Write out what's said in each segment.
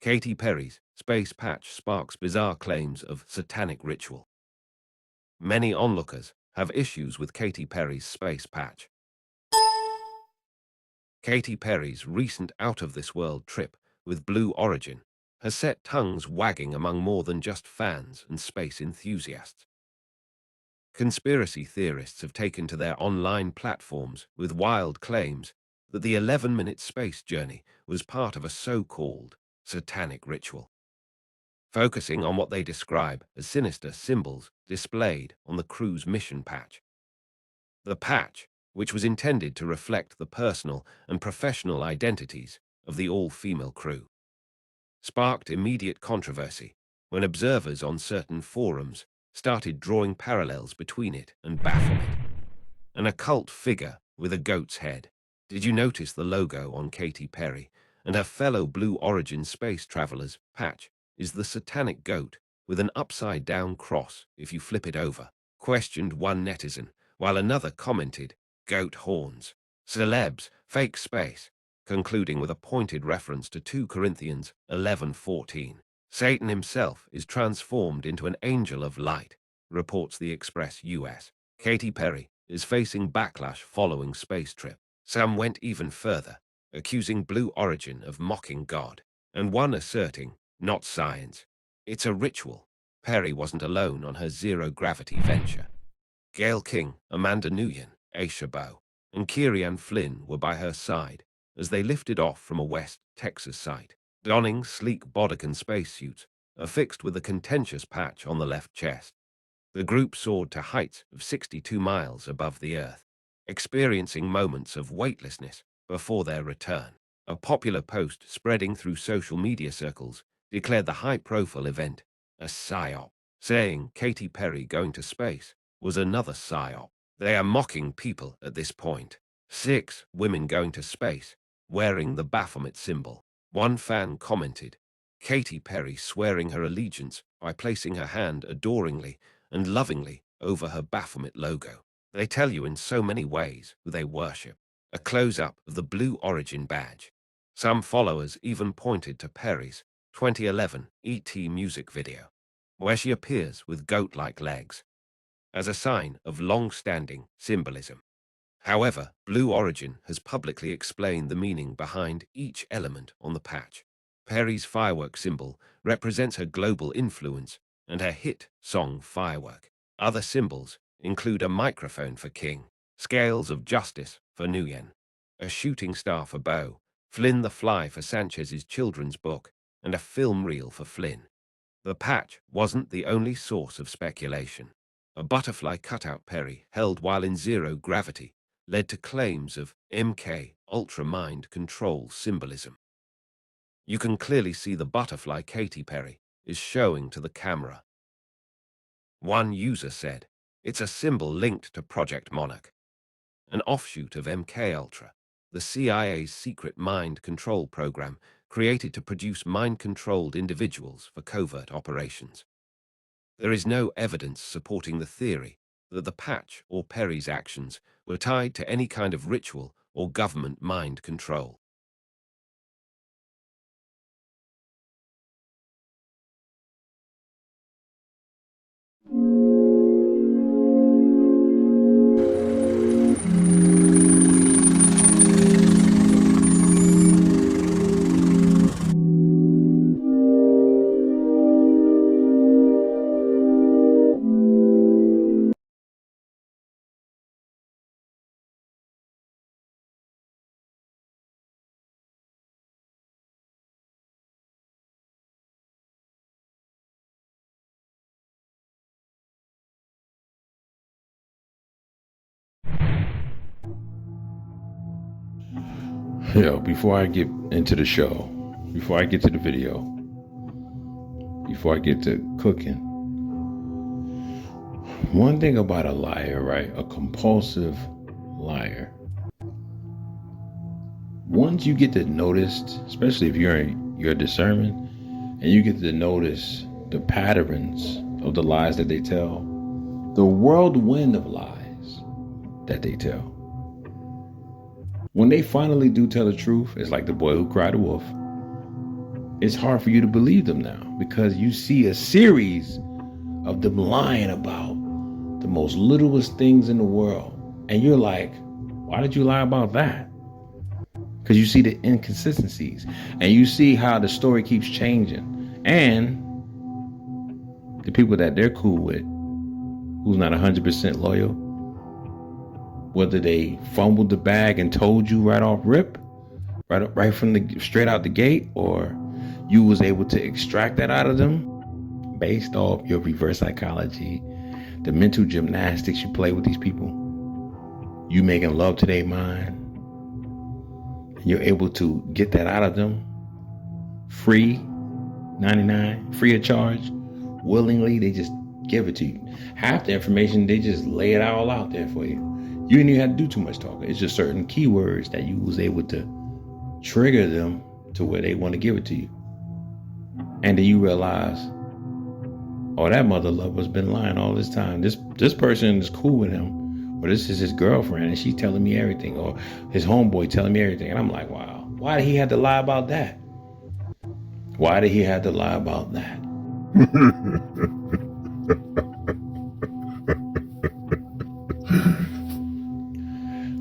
Katy Perry's space patch sparks bizarre claims of satanic ritual. Many onlookers have issues with Katy Perry's space patch. Katy Perry's recent out-of-this-world trip with Blue Origin has set tongues wagging among more than just fans and space enthusiasts. Conspiracy theorists have taken to their online platforms with wild claims that the 11-minute space journey was part of a so-called satanic ritual, focusing on what they describe as sinister symbols displayed on the crew's mission patch. The patch, which was intended to reflect the personal and professional identities of the all-female crew, sparked immediate controversy when observers on certain forums started drawing parallels between it and Baphomet, an occult figure with a goat's head. Did you notice the logo on Katy Perry and her fellow Blue Origin space travelers' patch is the satanic goat with an upside-down cross if you flip it over? Questioned one netizen, while another commented, "Goat horns, celebs, fake space," concluding with a pointed reference to 2 Corinthians 11:14. Satan himself is transformed into an angel of light, reports the Express US. Katy Perry is facing backlash following space trip. Some went even further, accusing Blue Origin of mocking God, and one asserting, "Not science, it's a ritual." Perry wasn't alone on her zero-gravity venture. Gayle King, Amanda Nguyen, Aisha Bowe, and Kieran Flynn were by her side as they lifted off from a West Texas site, donning sleek Bodkin spacesuits affixed with a contentious patch on the left chest. The group soared to heights of 62 miles above the Earth, experiencing moments of weightlessness before their return. A popular post spreading through social media circles declared the high-profile event a Psy-op, saying Katy Perry going to space was another Psy-op. They are mocking people at this point. 6 women going to space, wearing the Baphomet symbol. One fan commented, Katy Perry swearing her allegiance by placing her hand adoringly and lovingly over her Baphomet logo. They tell you in so many ways who they worship. A close-up of the Blue Origin badge. Some followers even pointed to Perry's 2011 ET music video, where she appears with goat-like legs, as a sign of long-standing symbolism. However, Blue Origin has publicly explained the meaning behind each element on the patch. Perry's firework symbol represents her global influence and her hit song Firework. Other symbols include a microphone for King, scales of justice for Nguyen, a shooting star for Bowe, Flynn the Fly for Sanchez's children's book, and a film reel for Flynn. The patch wasn't the only source of speculation. A butterfly cutout Perry held while in zero gravity led to claims of MK Ultra mind control symbolism. You can clearly see the butterfly Katy Perry is showing to the camera. One user said, it's a symbol linked to Project Monarch, an offshoot of MK Ultra, the CIA's secret mind control program created to produce mind-controlled individuals for covert operations. There is no evidence supporting the theory that the patch or Perry's actions were tied to any kind of ritual or government mind control. Yo, before I get into the show, before I get to the video, before I get to cooking, one thing about a liar, right? A compulsive liar. Once you get to notice, especially if you're discernment, and you get to notice the patterns of the lies that they tell, the whirlwind of lies that they tell. When they finally do tell the truth, it's like the boy who cried wolf. it's hard for you to believe them now because you see a series of them lying about the most littlest things in the world. And you're like, why did you lie about that? Because you see the inconsistencies and you see how the story keeps changing. And the people that they're cool with, who's not 100% loyal, whether they fumbled the bag and told you right off rip, right from the straight out the gate, or you was able to extract that out of them based off your reverse psychology, the mental gymnastics you play with these people, you making love to their mind, and you're able to get that out of them free, 99, free of charge, willingly. They just give it to you. Half the information, they just lay it all out there for you. You didn't even have to do too much talking. It's just certain keywords that you was able to trigger them to where they want to give it to you. And then you realize, oh, that mother lover's been lying all this time. This person is cool with him, or this is his girlfriend and she's telling me everything, or his homeboy telling me everything. And I'm like, wow, why did he have to lie about that? Why did he have to lie about that?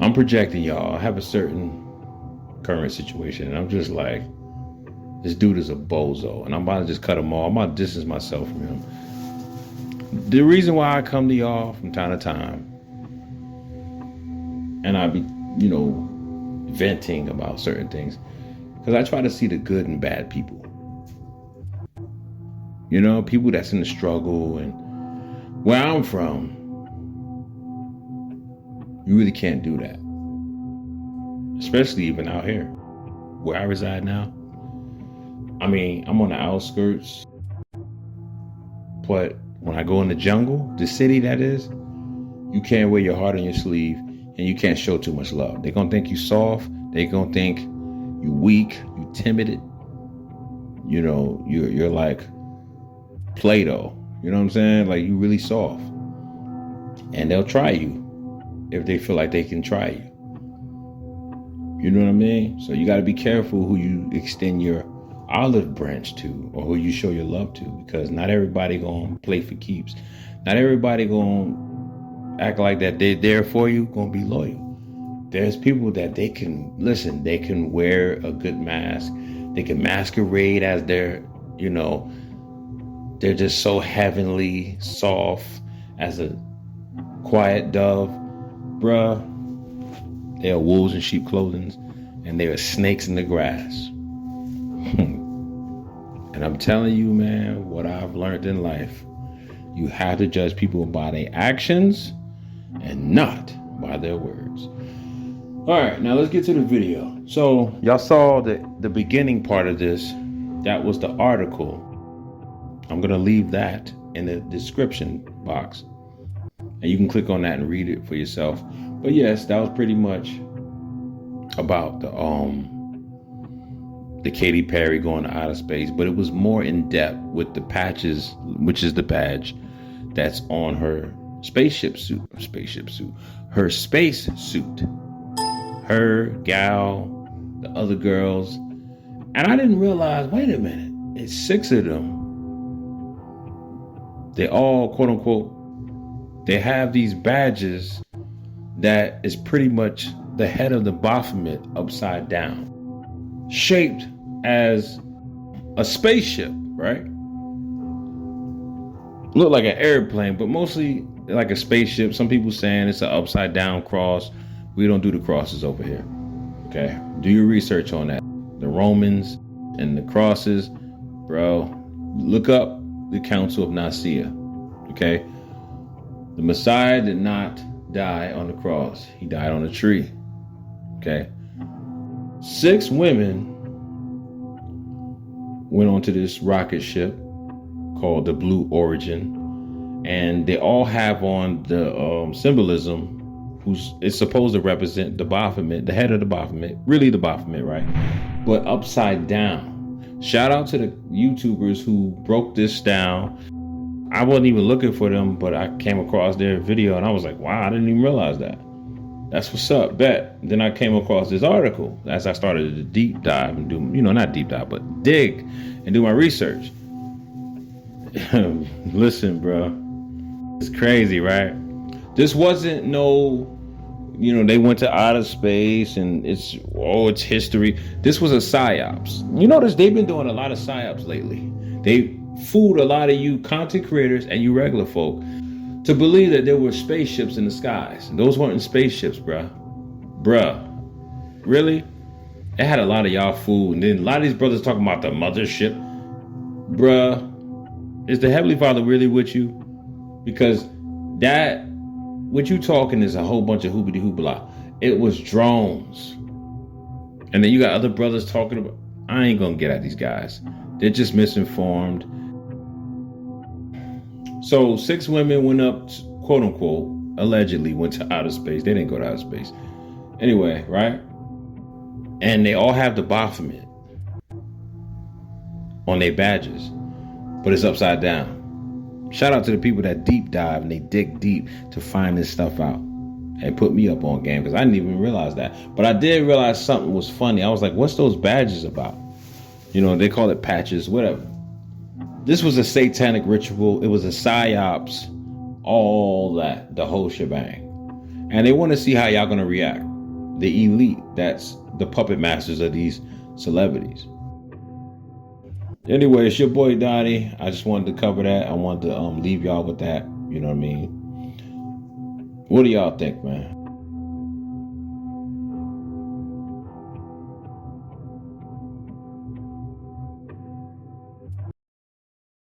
I'm projecting, y'all. I have a certain current situation, and I'm just like, this dude is a bozo, and I'm about to just cut him off. I'm about to distance myself from him. The reason why I come to y'all from time to time, and I be, venting about certain things, because I try to see the good and bad people. People that's in the struggle, and where I'm from, you really can't do that. Especially even out here, where I reside now. I mean, I'm on the outskirts, but when I go in the jungle, the city that is, you can't wear your heart on your sleeve and you can't show too much love. They're going to think you soft. They're going to think you weak, you timid. You're like Play-Doh. You know what I'm saying? Like, you really soft. And they'll try you if they feel like they can try you. You know what I mean? So you got to be careful who you extend your olive branch to, or who you show your love to, because not everybody gonna play for keeps. Not everybody gonna act like that they're there for you, gonna be loyal. There's people that they can wear a good mask. They can masquerade as they're just so heavenly, soft as a quiet dove. Bruh, they are wolves in sheep clothing, and they are snakes in the grass. And I'm telling you, man, what I've learned in life, you have to judge people by their actions and not by their words. All right, now let's get to the video. So y'all saw the beginning part of this. That was the article. I'm going to leave that in the description box, and you can click on that and read it for yourself. But yes, that was pretty much about the Katy Perry going to outer space, but it was more in depth with the patches, which is the badge that's on her spaceship suit, her space suit, her gal, the other girls. And I didn't realize, wait a minute, it's 6 of them. They all, quote unquote, they have these badges that is pretty much the head of the Baphomet upside down, shaped as a spaceship, right? Look like an airplane, but mostly like a spaceship. Some people saying it's an upside down cross. We don't do the crosses over here. Okay, do your research on that. The Romans and the crosses, bro. Look up the Council of Nicaea. Okay, the Messiah did not die on the cross. He died on a tree. Okay, 6 women went onto this rocket ship called the Blue Origin, and they all have on the symbolism it's supposed to represent the Baphomet, the head of the Baphomet, really the Baphomet, right? But upside down. Shout out to the YouTubers who broke this down. I wasn't even looking for them, but I came across their video and I was like, wow, I didn't even realize that. That's what's up, bet. Then I came across this article as I started to deep dive and do, not deep dive, but dig and do my research. Listen, bro. It's crazy, right? This wasn't no, they went to outer space and it's history. This was a psyops. You notice they've been doing a lot of psyops lately. They fooled a lot of you content creators and you regular folk to believe that there were spaceships in the skies. Those weren't spaceships, bruh. Really? It had a lot of y'all fooled. And then a lot of these brothers talking about the mothership. Bruh, is the Heavenly Father really with you? Because that, what you talking is a whole bunch of hoopity hoopla. It was drones. And then you got other brothers talking about, I ain't gonna get at these guys. They're just misinformed. So 6 women went up, quote unquote, allegedly went to outer space. They didn't go to outer space. Anyway, right? And they all have the Baphomet on their badges, but it's upside down. Shout out to the people that deep dive and they dig deep to find this stuff out and put me up on game, because I didn't even realize that. But I did realize something was funny. I was like, what's those badges about? They call it patches, whatever. This was a satanic ritual. It was a psyops, all that, the whole shebang. And they want to see how y'all going to react. The elite, that's the puppet masters of these celebrities. Anyway, it's your boy Dottie. I just wanted to cover that. I wanted to leave y'all with that. You know what I mean? What do y'all think, man?